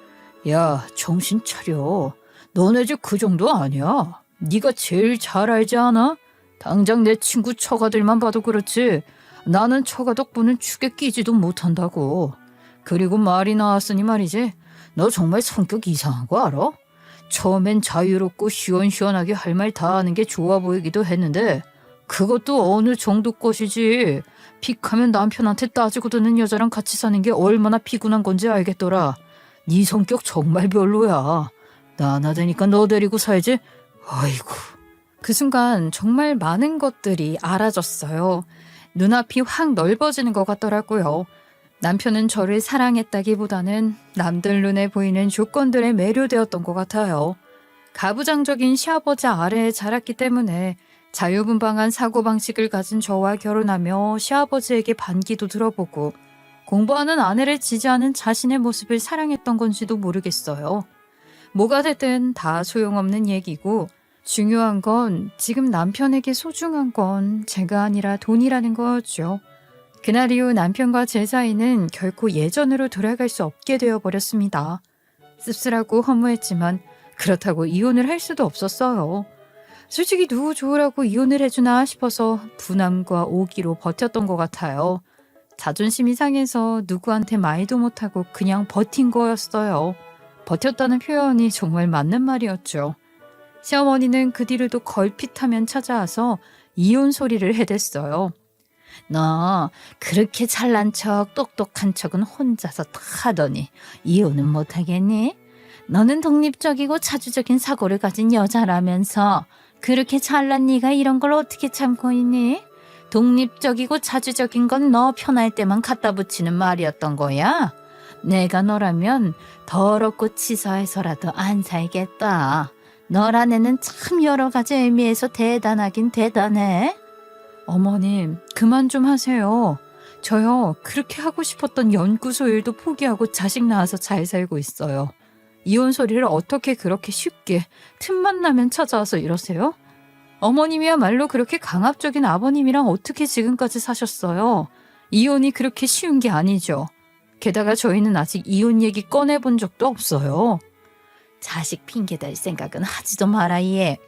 야, 정신 차려. 너네 집 그 정도 아니야. 네가 제일 잘 알지 않아? 당장 내 친구 처가들만 봐도 그렇지. 나는 처가 덕분은 축에 끼지도 못한다고. 그리고 말이 나왔으니 말이지. 너 정말 성격 이상한 거 알아? 처음엔 자유롭고 시원시원하게 할 말 다 하는 게 좋아 보이기도 했는데 그것도 어느 정도 것이지. 픽하면 남편한테 따지고 드는 여자랑 같이 사는 게 얼마나 피곤한 건지 알겠더라. 네 성격 정말 별로야. 나 하나 되니까 너 데리고 살지? 아이고. 그 순간 정말 많은 것들이 알아졌어요. 눈앞이 확 넓어지는 것 같더라고요. 남편은 저를 사랑했다기보다는 남들 눈에 보이는 조건들에 매료되었던 것 같아요. 가부장적인 시아버지 아래에 자랐기 때문에 자유분방한 사고방식을 가진 저와 결혼하며 시아버지에게 반기도 들어보고 공부하는 아내를 지지하는 자신의 모습을 사랑했던 건지도 모르겠어요. 뭐가 됐든 다 소용없는 얘기고 중요한 건 지금 남편에게 소중한 건 제가 아니라 돈이라는 거였죠. 그날 이후 남편과 제 사이는 결코 예전으로 돌아갈 수 없게 되어버렸습니다. 씁쓸하고 허무했지만 그렇다고 이혼을 할 수도 없었어요. 솔직히 누구 좋으라고 이혼을 해주나 싶어서 분함과 오기로 버텼던 것 같아요. 자존심이 상해서 누구한테 말도 못하고 그냥 버틴 거였어요. 버텼다는 표현이 정말 맞는 말이었죠. 시어머니는 그 뒤로도 걸핏하면 찾아와서 이혼 소리를 해댔어요. 너 그렇게 잘난 척 똑똑한 척은 혼자서 다 하더니 이혼은 못하겠니? 너는 독립적이고 자주적인 사고를 가진 여자라면서 그렇게 잘난 네가 이런 걸 어떻게 참고 있니? 독립적이고 자주적인 건 너 편할 때만 갖다 붙이는 말이었던 거야. 내가 너라면 더럽고 치사해서라도 안 살겠다. 너란 애는 참 여러 가지 의미에서 대단하긴 대단해. 어머님, 그만 좀 하세요. 저요, 그렇게 하고 싶었던 연구소 일도 포기하고 자식 낳아서 잘 살고 있어요. 이혼 소리를 어떻게 그렇게 쉽게 틈만 나면 찾아와서 이러세요? 어머님이야말로 그렇게 강압적인 아버님이랑 어떻게 지금까지 사셨어요? 이혼이 그렇게 쉬운 게 아니죠. 게다가 저희는 아직 이혼 얘기 꺼내본 적도 없어요. 자식 핑계댈 생각은 하지도 마라 얘.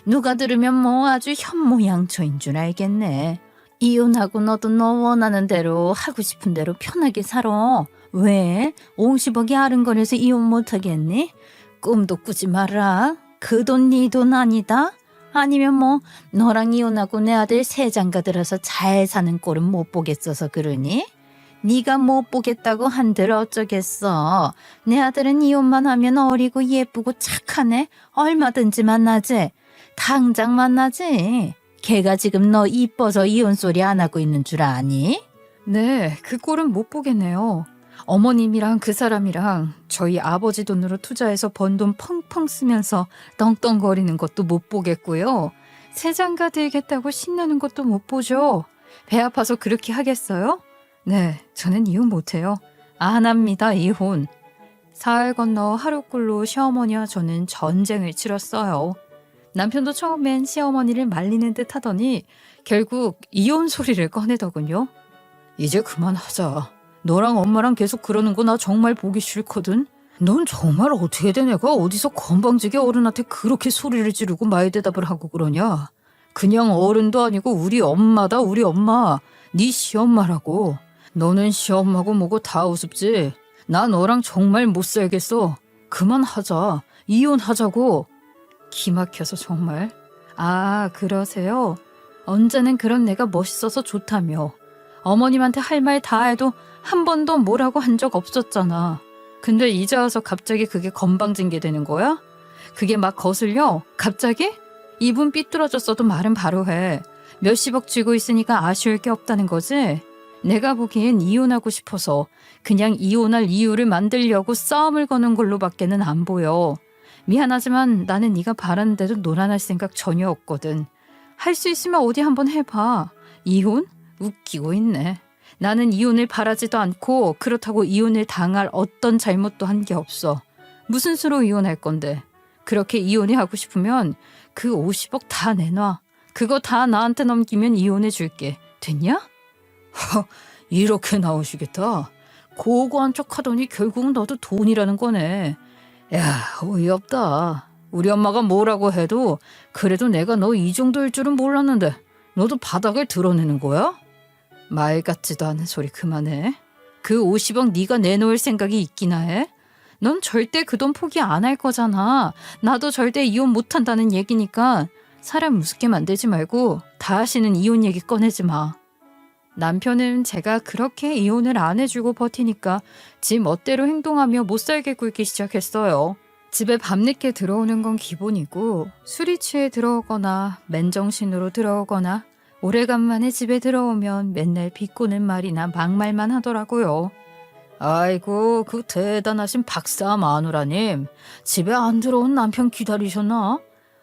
누가 들으면 뭐 아주 현모양처인 줄 알겠네. 이혼하고 너도 너 원하는 대로 하고 싶은 대로 편하게 살아. 왜? 50억이 아른거려서 이혼 못하겠니? 꿈도 꾸지 마라. 그 돈 네 돈 아니다? 아니면 뭐 너랑 이혼하고 내 아들 세장가 들어서 잘 사는 꼴은 못 보겠어서 그러니? 네가 못 보겠다고 한들 어쩌겠어. 내 아들은 이혼만 하면 어리고 예쁘고 착하네. 얼마든지 만나지. 당장 만나지. 걔가 지금 너 이뻐서 이혼 소리 안 하고 있는 줄 아니? 네, 그 꼴은 못 보겠네요. 어머님이랑 그 사람이랑 저희 아버지 돈으로 투자해서 번 돈 펑펑 쓰면서 떵떵거리는 것도 못 보겠고요. 세장가 들겠다고 신나는 것도 못 보죠. 배 아파서 그렇게 하겠어요? 네, 저는 이혼 못해요. 안 합니다, 이혼. 사흘 건너 하루꼴로 시어머니와 저는 전쟁을 치렀어요. 남편도 처음엔 시어머니를 말리는 듯 하더니 결국 이혼 소리를 꺼내더군요. 이제 그만하자. 너랑 엄마랑 계속 그러는 거 나 정말 보기 싫거든. 넌 정말 어떻게 된 애가 어디서 건방지게 어른한테 그렇게 소리를 지르고 말대답을 하고 그러냐. 그냥 어른도 아니고 우리 엄마다, 우리 엄마. 네 시엄마라고. 너는 시험하고 뭐고 다 우습지. 나 너랑 정말 못 살겠어. 그만하자. 이혼하자고. 기막혀서 정말. 아, 그러세요? 언제는 그런 내가 멋있어서 좋다며. 어머님한테 할 말 다 해도 한 번도 뭐라고 한 적 없었잖아. 근데 이제 와서 갑자기 그게 건방진 게 되는 거야? 그게 막 거슬려? 갑자기? 입은 삐뚤어졌어도 말은 바로 해. 몇십억 쥐고 있으니까 아쉬울 게 없다는 거지? 내가 보기엔 이혼하고 싶어서 그냥 이혼할 이유를 만들려고 싸움을 거는 걸로밖에는 안 보여. 미안하지만 나는 네가 바라는 대로 놀아날 생각 전혀 없거든. 할 수 있으면 어디 한번 해봐. 이혼? 웃기고 있네. 나는 이혼을 바라지도 않고 그렇다고 이혼을 당할 어떤 잘못도 한 게 없어. 무슨 수로 이혼할 건데. 그렇게 이혼이 하고 싶으면 그 50억 다 내놔. 그거 다 나한테 넘기면 이혼해 줄게. 됐냐? 이렇게 나오시겠다. 고고한 척 하더니 결국 너도 돈이라는 거네. 야, 어이없다. 우리 엄마가 뭐라고 해도 그래도 내가 너 이 정도일 줄은 몰랐는데 너도 바닥을 드러내는 거야? 말 같지도 않은 소리 그만해. 그 50억 네가 내놓을 생각이 있기나 해? 넌 절대 그 돈 포기 안 할 거잖아. 나도 절대 이혼 못한다는 얘기니까 사람 우습게 만들지 말고 다시는 이혼 얘기 꺼내지 마. 남편은 제가 그렇게 이혼을 안 해주고 버티니까 지 멋대로 행동하며 못살게 굴기 시작했어요. 집에 밤늦게 들어오는 건 기본이고 술이 취해 들어오거나 맨정신으로 들어오거나 오래간만에 집에 들어오면 맨날 비꼬는 말이나 막말만 하더라고요. 아이고, 그 대단하신 박사 마누라님. 집에 안 들어온 남편 기다리셨나?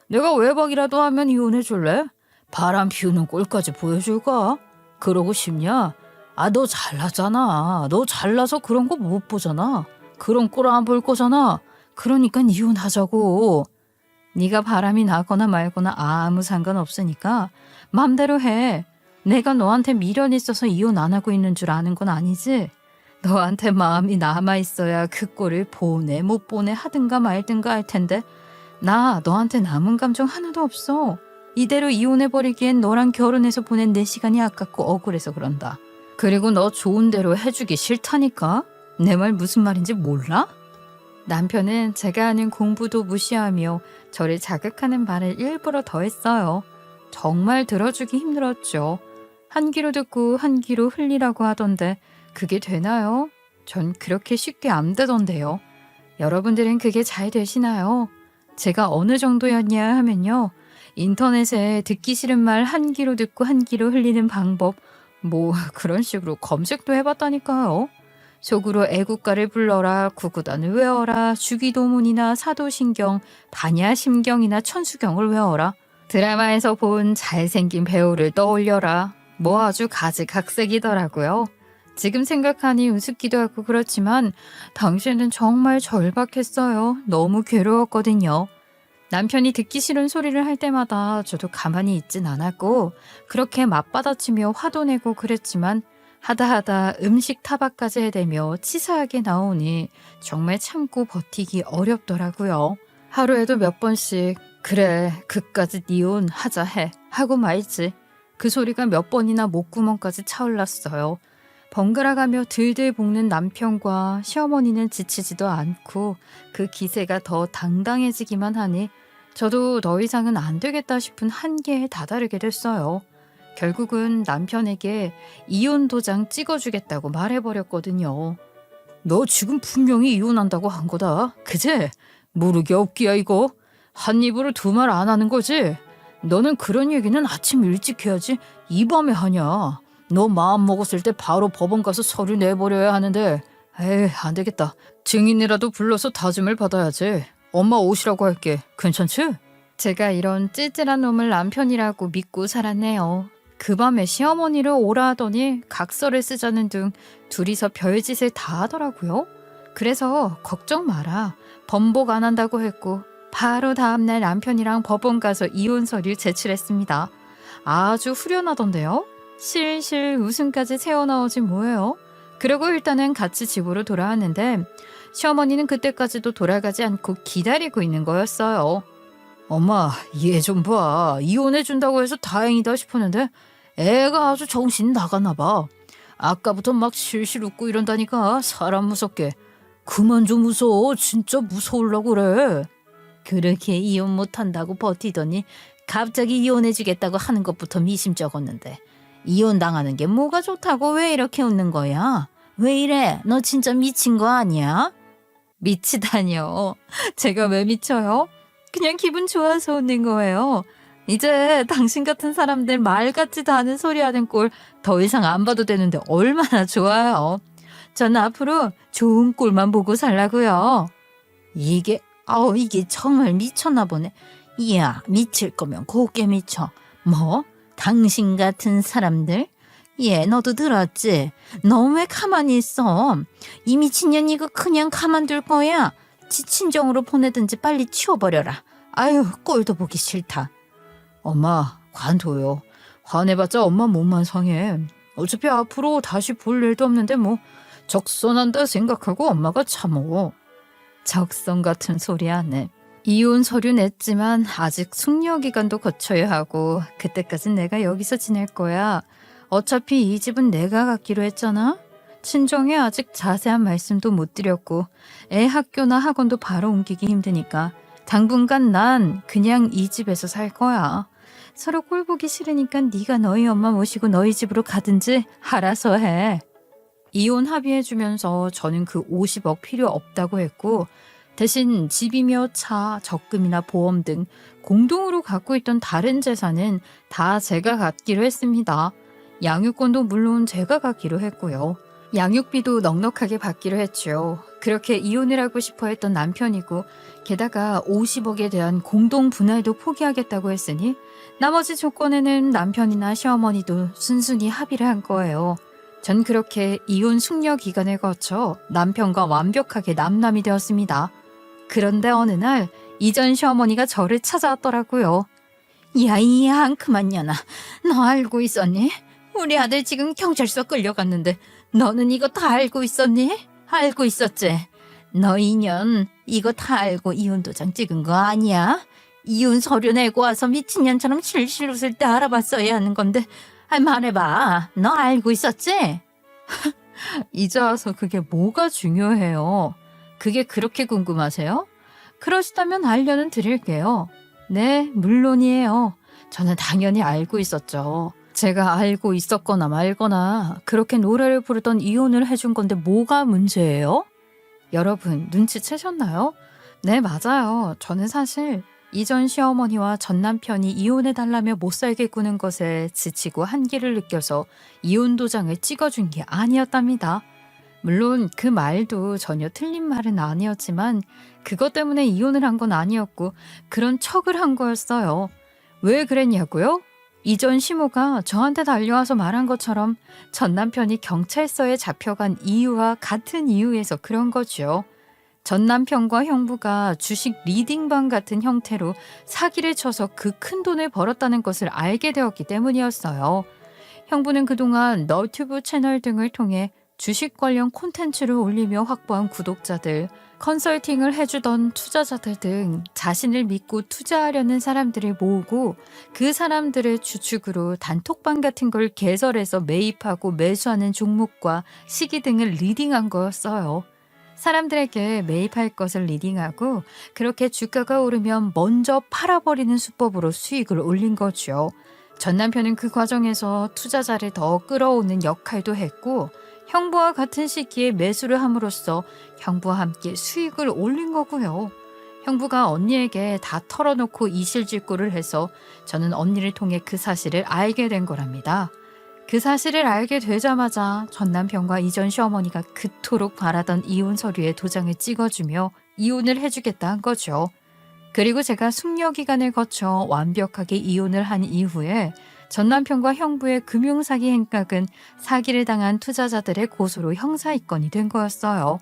내가 외박이라도 하면 이혼해 줄래? 바람 피우는 꼴까지 보여줄까? 그러고 싶냐? 아, 너 잘나잖아. 너 잘나서 그런 거 못 보잖아. 그런 꼴 안 볼 거잖아. 그러니까 이혼하자고. 네가 바람이 나거나 말거나 아무 상관없으니까 맘대로 해. 내가 너한테 미련이 있어서 이혼 안 하고 있는 줄 아는 건 아니지? 너한테 마음이 남아있어야 그 꼴을 보내 못 보내 하든가 말든가 할 텐데 나 너한테 남은 감정 하나도 없어. 이대로 이혼해버리기엔 너랑 결혼해서 보낸 내 시간이 아깝고 억울해서 그런다. 그리고 너 좋은 대로 해주기 싫다니까? 내 말 무슨 말인지 몰라? 남편은 제가 하는 공부도 무시하며 저를 자극하는 말을 일부러 더했어요. 정말 들어주기 힘들었죠. 한 귀로 듣고 한 귀로 흘리라고 하던데 그게 되나요? 전 그렇게 쉽게 안 되던데요. 여러분들은 그게 잘 되시나요? 제가 어느 정도였냐 하면요. 인터넷에 듣기 싫은 말 한 귀로 듣고 한 귀로 흘리는 방법 뭐 그런 식으로 검색도 해봤다니까요. 속으로 애국가를 불러라, 구구단을 외워라, 주기도문이나 사도신경, 반야심경이나 천수경을 외워라. 드라마에서 본 잘생긴 배우를 떠올려라. 뭐 아주 가지각색이더라고요. 지금 생각하니 우습기도 하고 그렇지만 당시에는 정말 절박했어요. 너무 괴로웠거든요. 남편이 듣기 싫은 소리를 할 때마다 저도 가만히 있진 않았고 그렇게 맞받아치며 화도 내고 그랬지만 하다하다 음식 타박까지 해대며 치사하게 나오니 정말 참고 버티기 어렵더라고요. 하루에도 몇 번씩 그래 그까짓 이혼 하자 해 하고 말지. 그 소리가 몇 번이나 목구멍까지 차올랐어요. 번갈아가며 들들 볶는 남편과 시어머니는 지치지도 않고 그 기세가 더 당당해지기만 하니 저도 더 이상은 안 되겠다 싶은 한계에 다다르게 됐어요. 결국은 남편에게 이혼 도장 찍어주겠다고 말해버렸거든요. 너 지금 분명히 이혼한다고 한 거다. 그제? 모르게 없기야 이거. 한 입으로 두 말 안 하는 거지? 너는 그런 얘기는 아침 일찍 해야지 이 밤에 하냐. 너 마음 먹었을 때 바로 법원 가서 서류 내버려야 하는데 에이 안 되겠다. 증인이라도 불러서 다짐을 받아야지. 엄마 오시라고 할게. 괜찮지? 제가 이런 찌질한 놈을 남편이라고 믿고 살았네요. 그 밤에 시어머니를 오라 하더니 각서를 쓰자는 등 둘이서 별짓을 다 하더라고요. 그래서 걱정 마라. 번복 안 한다고 했고 바로 다음날 남편이랑 법원 가서 이혼 서류 제출했습니다. 아주 후련하던데요. 실실 웃음까지 새어나오지 뭐예요. 그리고 일단은 같이 집으로 돌아왔는데 시어머니는 그때까지도 돌아가지 않고 기다리고 있는 거였어요. 엄마 얘 좀 봐. 이혼해준다고 해서 다행이다 싶었는데 애가 아주 정신 나가나 봐. 아까부터 막 실실 웃고 이런다니까 사람 무섭게. 그만 좀 웃어. 진짜 무서우려고 그래. 그렇게 이혼 못한다고 버티더니 갑자기 이혼해주겠다고 하는 것부터 미심쩍었는데 이혼 당하는 게 뭐가 좋다고 왜 이렇게 웃는 거야? 왜 이래? 너 진짜 미친 거 아니야? 미치다니요. 제가 왜 미쳐요? 그냥 기분 좋아서 웃는 거예요. 이제 당신 같은 사람들 말 같지도 않은 소리 하는 꼴 더 이상 안 봐도 되는데 얼마나 좋아요. 전 앞으로 좋은 꼴만 보고 살라고요. 이게 정말 미쳤나 보네. 이야, 미칠 거면 곱게 미쳐. 뭐? 당신 같은 사람들? 예, 너도 들었지? 너 왜 가만히 있어? 이 미친년 이거 그냥 가만둘 거야? 지친정으로 보내든지 빨리 치워버려라. 아유, 꼴도 보기 싫다. 엄마, 관둬요. 화내봤자 엄마 몸만 상해. 어차피 앞으로 다시 볼 일도 없는데 뭐 적선한다 생각하고 엄마가 참어. 적선 같은 소리 하네. 이혼 서류 냈지만 아직 숙려 기간도 거쳐야 하고 그때까진 내가 여기서 지낼 거야. 어차피 이 집은 내가 갖기로 했잖아. 친정에 아직 자세한 말씀도 못 드렸고 애 학교나 학원도 바로 옮기기 힘드니까 당분간 난 그냥 이 집에서 살 거야. 서로 꼴 보기 싫으니까 네가 너희 엄마 모시고 너희 집으로 가든지 알아서 해. 이혼 합의해주면서 저는 그 50억 필요 없다고 했고 대신 집이며 차, 적금이나 보험 등 공동으로 갖고 있던 다른 재산은 다 제가 갖기로 했습니다. 양육권도 물론 제가 갖기로 했고요. 양육비도 넉넉하게 받기로 했죠. 그렇게 이혼을 하고 싶어 했던 남편이고 게다가 50억에 대한 공동 분할도 포기하겠다고 했으니 나머지 조건에는 남편이나 시어머니도 순순히 합의를 한 거예요. 전 그렇게 이혼 숙려 기간을 거쳐 남편과 완벽하게 남남이 되었습니다. 그런데 어느 날 이전 시어머니가 저를 찾아왔더라고요. 야, 이 앙큼한 년아, 너 알고 있었니? 우리 아들 지금 경찰서 끌려갔는데 너는 이거 다 알고 있었니? 알고 있었지? 너 인연 이거 다 알고 이혼 도장 찍은 거 아니야? 이혼 서류 내고 와서 미친년처럼 실실 웃을 때 알아봤어야 하는 건데 말해봐. 너 알고 있었지? 이제 와서 그게 뭐가 중요해요? 그게 그렇게 궁금하세요? 그러시다면 알려는 드릴게요. 네, 물론이에요. 저는 당연히 알고 있었죠. 제가 알고 있었거나 말거나 그렇게 노래를 부르던 이혼을 해준 건데 뭐가 문제예요? 여러분 눈치채셨나요? 네, 맞아요. 저는 사실 이전 시어머니와 전 남편이 이혼해달라며 못살게 구는 것에 지치고 한계를 느껴서 이혼 도장을 찍어준 게 아니었답니다. 물론 그 말도 전혀 틀린 말은 아니었지만 그것 때문에 이혼을 한 건 아니었고 그런 척을 한 거였어요. 왜 그랬냐고요? 이전 시모가 저한테 달려와서 말한 것처럼 전 남편이 경찰서에 잡혀간 이유와 같은 이유에서 그런 거죠. 전 남편과 형부가 주식 리딩방 같은 형태로 사기를 쳐서 그 큰 돈을 벌었다는 것을 알게 되었기 때문이었어요. 형부는 그동안 너튜브 채널 등을 통해 주식 관련 콘텐츠를 올리며 확보한 구독자들, 컨설팅을 해주던 투자자들 등 자신을 믿고 투자하려는 사람들을 모으고 그 사람들의 주축으로 단톡방 같은 걸 개설해서 매입하고 매수하는 종목과 시기 등을 리딩한 거였어요. 사람들에게 매입할 것을 리딩하고 그렇게 주가가 오르면 먼저 팔아버리는 수법으로 수익을 올린 거죠. 전 남편은 그 과정에서 투자자를 더 끌어오는 역할도 했고 형부와 같은 시기에 매수를 함으로써 형부와 함께 수익을 올린 거고요. 형부가 언니에게 다 털어놓고 이실직고를 해서 저는 언니를 통해 그 사실을 알게 된 거랍니다. 그 사실을 알게 되자마자 전 남편과 이전 시어머니가 그토록 바라던 이혼 서류에 도장을 찍어주며 이혼을 해주겠다 한 거죠. 그리고 제가 숙려 기간을 거쳐 완벽하게 이혼을 한 이후에 전 남편과 형부의 금융사기 행각은 사기를 당한 투자자들의 고소로 형사입건이 된 거였어요.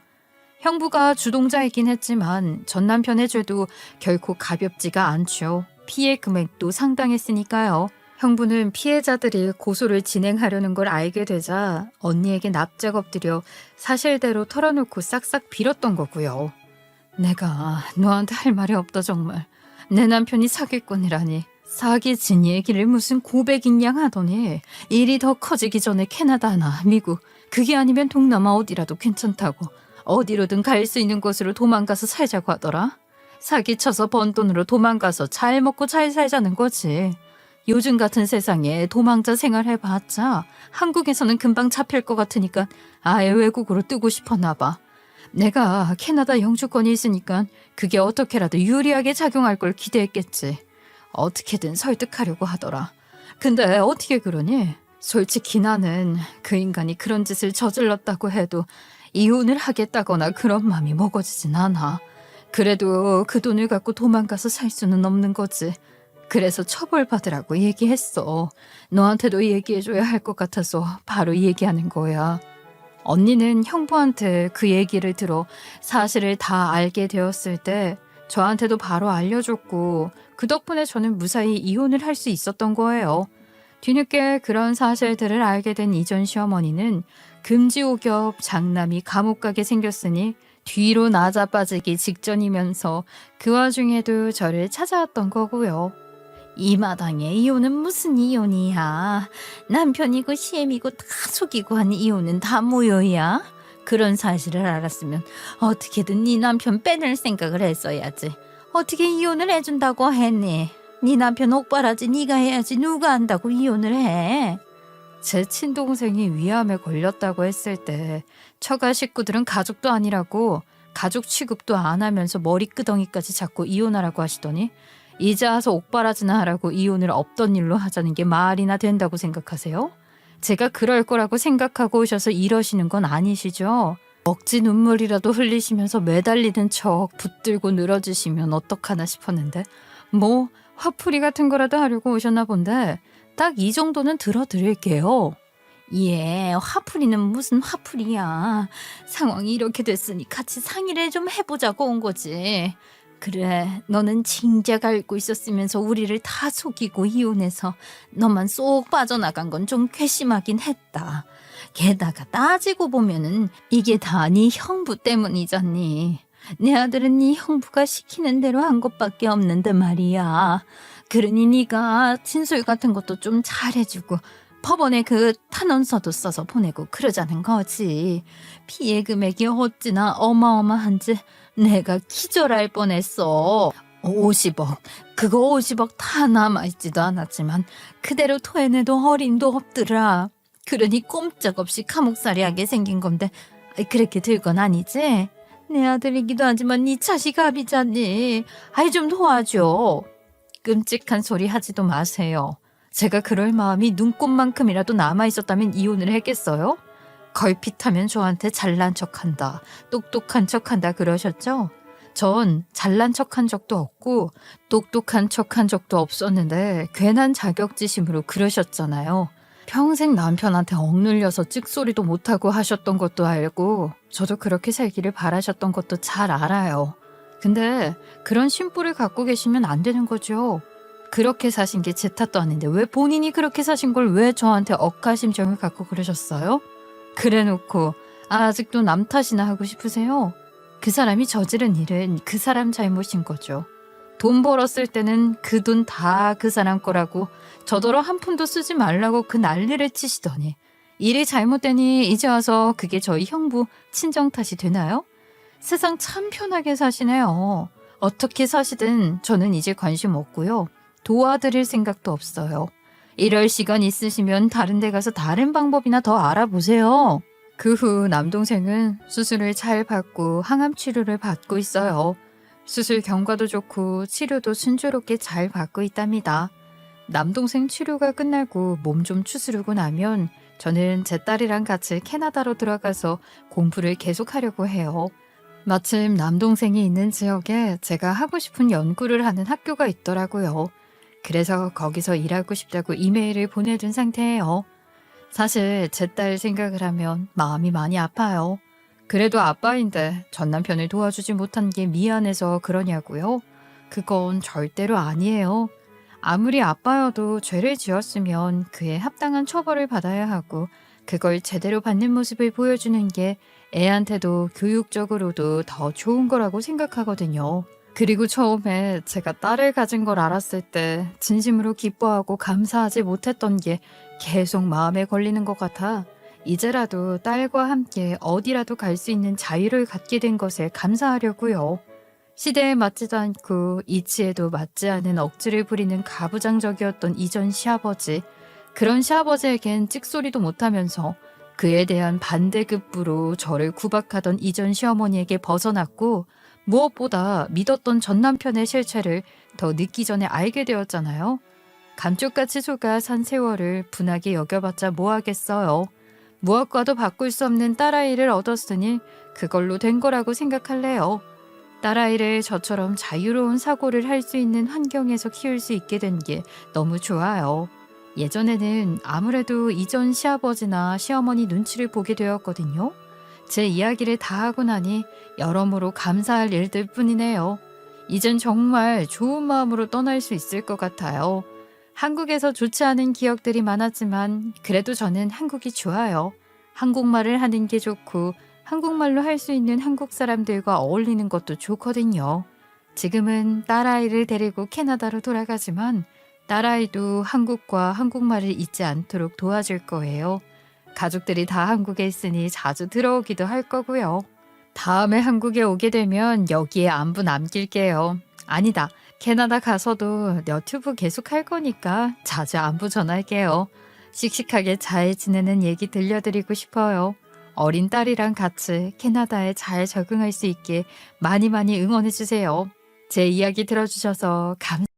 형부가 주동자이긴 했지만 전 남편의 죄도 결코 가볍지가 않죠. 피해 금액도 상당했으니까요. 형부는 피해자들이 고소를 진행하려는 걸 알게 되자 언니에게 납작 엎드려 사실대로 털어놓고 싹싹 빌었던 거고요. 내가 너한테 할 말이 없다 정말. 내 남편이 사기꾼이라니. 사기친 얘기를 무슨 고백인 양 하더니 일이 더 커지기 전에 캐나다나 미국, 그게 아니면 동남아 어디라도 괜찮다고 어디로든 갈 수 있는 곳으로 도망가서 살자고 하더라. 사기쳐서 번 돈으로 도망가서 잘 먹고 잘 살자는 거지. 요즘 같은 세상에 도망자 생활 해봤자 한국에서는 금방 잡힐 것 같으니까 아예 외국으로 뜨고 싶었나 봐. 내가 캐나다 영주권이 있으니까 그게 어떻게라도 유리하게 작용할 걸 기대했겠지. 어떻게든 설득하려고 하더라. 근데 어떻게 그러니? 솔직히 나는 그 인간이 그런 짓을 저질렀다고 해도 이혼을 하겠다거나 그런 마음이 먹어지진 않아. 그래도 그 돈을 갖고 도망가서 살 수는 없는 거지. 그래서 처벌받으라고 얘기했어. 너한테도 얘기해줘야 할 것 같아서 바로 얘기하는 거야. 언니는 형부한테 그 얘기를 들어 사실을 다 알게 되었을 때 저한테도 바로 알려줬고 그 덕분에 저는 무사히 이혼을 할 수 있었던 거예요. 뒤늦게 그런 사실들을 알게 된 이전 시어머니는 금지옥엽 장남이 감옥 가게 생겼으니 뒤로 나자빠지기 직전이면서 그 와중에도 저를 찾아왔던 거고요. 이 마당에 이혼은 무슨 이혼이야. 남편이고 시엠이고 다 속이고 한 이혼은 다 무효야. 그런 사실을 알았으면 어떻게든 네 남편 빼낼 생각을 했어야지. 어떻게 이혼을 해준다고 했니? 네 남편 옥바라지 네가 해야지 누가 한다고 이혼을 해. 제 친동생이 위암에 걸렸다고 했을 때 처가 식구들은 가족도 아니라고 가족 취급도 안 하면서 머리끄덩이까지 잡고 이혼하라고 하시더니 이제 와서 옥바라지나 하라고 이혼을 없던 일로 하자는 게 말이나 된다고 생각하세요? 제가 그럴 거라고 생각하고 오셔서 이러시는 건 아니시죠? 억지 눈물이라도 흘리시면서 매달리는 척 붙들고 늘어지시면 어떡하나 싶었는데 뭐 화풀이 같은 거라도 하려고 오셨나 본데 딱 이 정도는 들어드릴게요. 예, 화풀이는 무슨 화풀이야. 상황이 이렇게 됐으니 같이 상의를 좀 해보자고 온 거지. 그래, 너는 진작 알고 있었으면서 우리를 다 속이고 이혼해서 너만 쏙 빠져나간 건 좀 괘씸하긴 했다. 게다가 따지고 보면은 이게 다 네 형부 때문이잖니. 내 아들은 네 형부가 시키는 대로 한 것밖에 없는데 말이야. 그러니 네가 진술 같은 것도 좀 잘해주고 법원에 그 탄원서도 써서 보내고 그러자는 거지. 피해 금액이 어찌나 어마어마한지 내가 기절할 뻔했어. 50억. 그거 50억 다 남아있지도 않았지만 그대로 토해내도 어림도 없더라. 그러니 꼼짝없이 감옥살이하게 생긴 건데 그렇게 들 건 아니지? 내 아들이기도 하지만 네 자식 아비잖니. 아이 좀 도와줘. 끔찍한 소리 하지도 마세요. 제가 그럴 마음이 눈곱만큼이라도 남아있었다면 이혼을 했겠어요? 걸핏하면 저한테 잘난 척한다, 똑똑한 척한다 그러셨죠? 전 잘난 척한 적도 없고 똑똑한 척한 적도 없었는데 괜한 자격지심으로 그러셨잖아요. 평생 남편한테 억눌려서 찍소리도 못하고 하셨던 것도 알고 저도 그렇게 살기를 바라셨던 것도 잘 알아요. 근데 그런 심보를 갖고 계시면 안 되는 거죠. 그렇게 사신 게 제 탓도 아닌데 왜 본인이 그렇게 사신 걸 왜 저한테 억하심정을 갖고 그러셨어요? 그래놓고 아직도 남 탓이나 하고 싶으세요? 그 사람이 저지른 일은 그 사람 잘못인 거죠. 돈 벌었을 때는 그 돈 다 그 사람 거라고 저더러 한 푼도 쓰지 말라고 그 난리를 치시더니 일이 잘못되니 이제 와서 그게 저희 형부 친정 탓이 되나요? 세상 참 편하게 사시네요. 어떻게 사시든 저는 이제 관심 없고요. 도와드릴 생각도 없어요. 이럴 시간 있으시면 다른 데 가서 다른 방법이나 더 알아보세요. 그 후 남동생은 수술을 잘 받고 항암 치료를 받고 있어요. 수술 경과도 좋고 치료도 순조롭게 잘 받고 있답니다. 남동생 치료가 끝나고 몸 좀 추스르고 나면 저는 제 딸이랑 같이 캐나다로 들어가서 공부를 계속하려고 해요. 마침 남동생이 있는 지역에 제가 하고 싶은 연구를 하는 학교가 있더라고요. 그래서 거기서 일하고 싶다고 이메일을 보내둔 상태예요. 사실 제 딸 생각을 하면 마음이 많이 아파요. 그래도 아빠인데 전 남편을 도와주지 못한 게 미안해서 그러냐고요? 그건 절대로 아니에요. 아무리 아빠여도 죄를 지었으면 그에 합당한 처벌을 받아야 하고 그걸 제대로 받는 모습을 보여주는 게 애한테도 교육적으로도 더 좋은 거라고 생각하거든요. 그리고 처음에 제가 딸을 가진 걸 알았을 때 진심으로 기뻐하고 감사하지 못했던 게 계속 마음에 걸리는 것 같아. 이제라도 딸과 함께 어디라도 갈 수 있는 자유를 갖게 된 것에 감사하려고요. 시대에 맞지도 않고 이치에도 맞지 않은 억지를 부리는 가부장적이었던 이전 시아버지. 그런 시아버지에겐 찍소리도 못하면서 그에 대한 반대급부로 저를 구박하던 이전 시어머니에게 벗어났고, 무엇보다 믿었던 전 남편의 실체를 더 늦기 전에 알게 되었잖아요. 감쪽같이 속아 산 세월을 분하게 여겨봤자 뭐하겠어요. 무엇과도 바꿀 수 없는 딸아이를 얻었으니 그걸로 된 거라고 생각할래요. 딸아이를 저처럼 자유로운 사고를 할 수 있는 환경에서 키울 수 있게 된 게 너무 좋아요. 예전에는 아무래도 이전 시아버지나 시어머니 눈치를 보게 되었거든요. 제 이야기를 다 하고 나니 여러모로 감사할 일들 뿐이네요. 이젠 정말 좋은 마음으로 떠날 수 있을 것 같아요. 한국에서 좋지 않은 기억들이 많았지만 그래도 저는 한국이 좋아요. 한국말을 하는 게 좋고 한국말로 할 수 있는 한국 사람들과 어울리는 것도 좋거든요. 지금은 딸아이를 데리고 캐나다로 돌아가지만 딸아이도 한국과 한국말을 잊지 않도록 도와줄 거예요. 가족들이 다 한국에 있으니 자주 들어오기도 할 거고요. 다음에 한국에 오게 되면 여기에 안부 남길게요. 아니다. 캐나다 가서도 너튜브 계속 할 거니까 자주 안부 전할게요. 씩씩하게 잘 지내는 얘기 들려드리고 싶어요. 어린 딸이랑 같이 캐나다에 잘 적응할 수 있게 많이 많이 응원해 주세요. 제 이야기 들어주셔서 감사합니다.